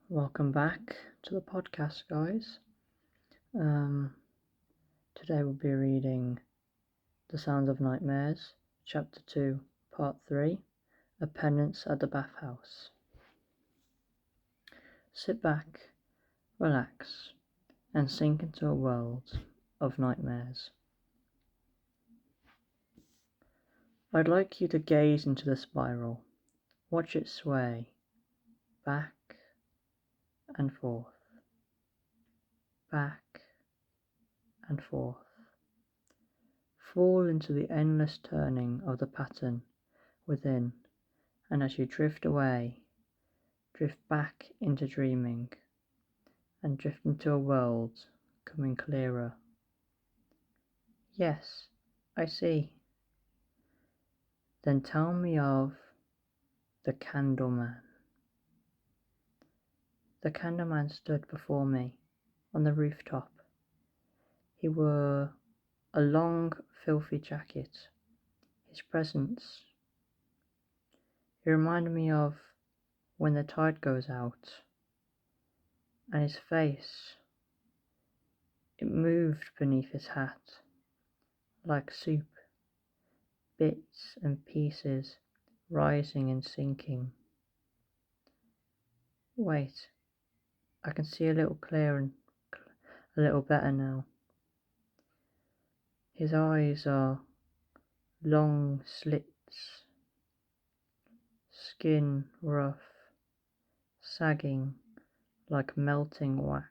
Welcome back to the podcast, guys. Today we'll be reading The Sounds of Nightmares, Chapter 2, Part 3, A Penance at the Bathhouse. Sit back, relax, and sink into a world of nightmares. I'd like you to gaze into the spiral, watch it sway, back and forth, back and forth. Fall into the endless turning of the pattern within, and as you drift away, drift back into dreaming, and drift into a world coming clearer. Yes, I see. Then tell me of the Candleman. The Candleman stood before me on the rooftop. He wore a long, filthy jacket. His presence, he reminded me of when the tide goes out, and his face, it moved beneath his hat like soup, bits and pieces rising and sinking. Wait, I can see a little clearer and a little better now. His eyes are long slits, skin rough, sagging like melting wax.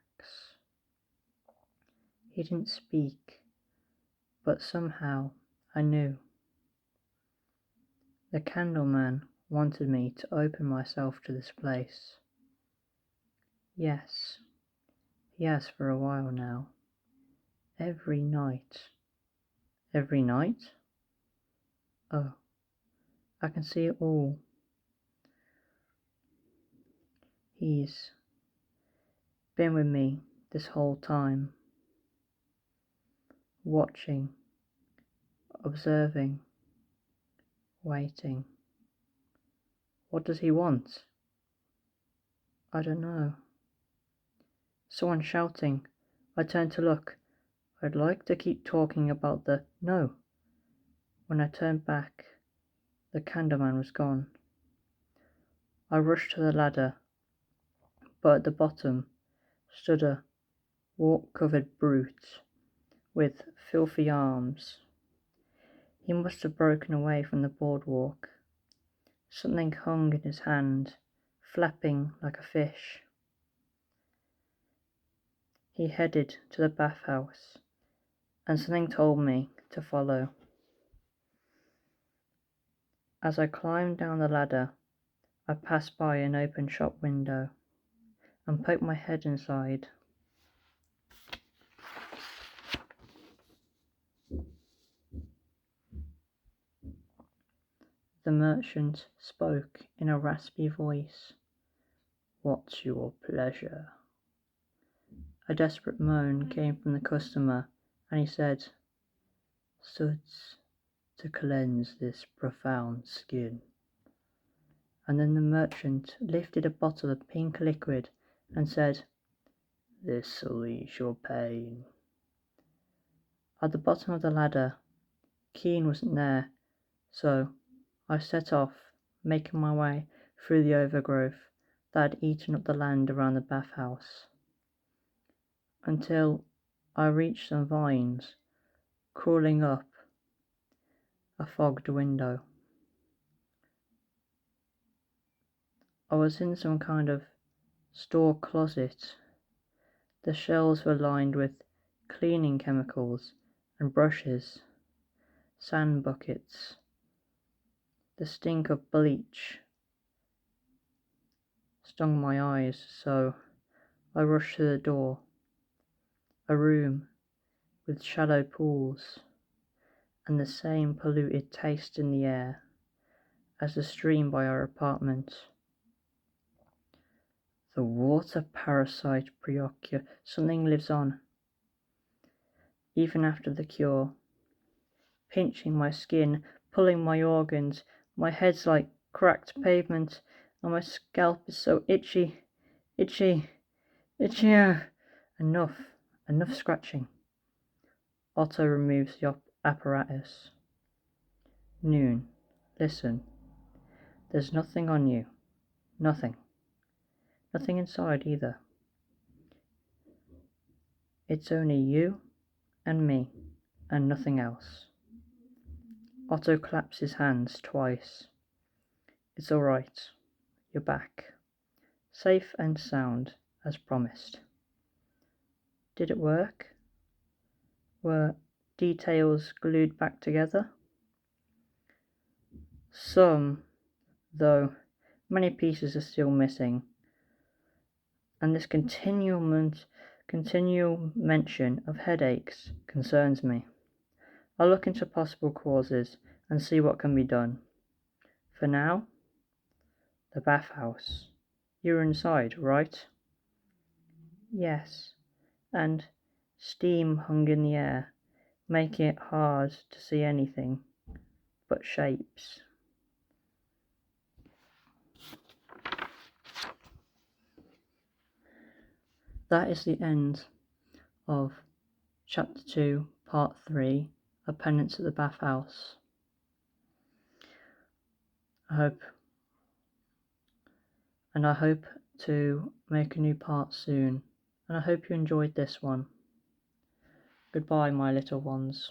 He didn't speak, but somehow I knew. The Candleman wanted me to open myself to this place. Yes, he has for a while now. Every night. Every night? Oh, I can see it all. He's been with me this whole time, watching, observing, waiting. What does he want? I don't know. Someone shouting. I turn to look. I'd like to keep talking about the no. When I turned back, the Candleman was gone. I rushed to the ladder, but at the bottom stood a walk-covered brute with filthy arms. He must have broken away from the boardwalk. Something hung in his hand, flapping like a fish. He headed to the bathhouse, and something told me to follow. As I climbed down the ladder, I passed by an open shop window and poked my head inside. The merchant spoke in a raspy voice. What's your pleasure? A desperate moan came from the customer, and he said, Suds to cleanse this profound skin. And then the merchant lifted a bottle of pink liquid and said, This'll ease your pain. At the bottom of the ladder, Keen wasn't there, so I set off, making my way through the overgrowth that had eaten up the land around the bathhouse, until I reached some vines crawling up a fogged window. I was in some kind of store closet. The shelves were lined with cleaning chemicals and brushes, sand buckets. The stink of bleach stung my eyes, so I rushed to the door. A room with shallow pools and the same polluted taste in the air as the stream by our apartment. The water parasite preoccupy. Something lives on, even after the cure, pinching my skin, pulling my organs. My head's like cracked pavement, and my scalp is so itchy. Itchy, itchy, enough scratching. Otto removes the apparatus. Noon, listen. There's nothing on you. Nothing. Nothing inside either. It's only you and me, and nothing else. Otto claps his hands twice. It's all right. You're back. Safe and sound, as promised. Did it work? Were details glued back together? Some, though many pieces are still missing, and this continual mention of headaches concerns me. I'll look into possible causes and see what can be done. For now, the bathhouse. You're inside, right? Yes, and steam hung in the air, making it hard to see anything but shapes. That is the end of Chapter 2, Part 3, A Penance at the Bathhouse. I hope to make a new part soon, and I hope you enjoyed this one. Goodbye, my little ones.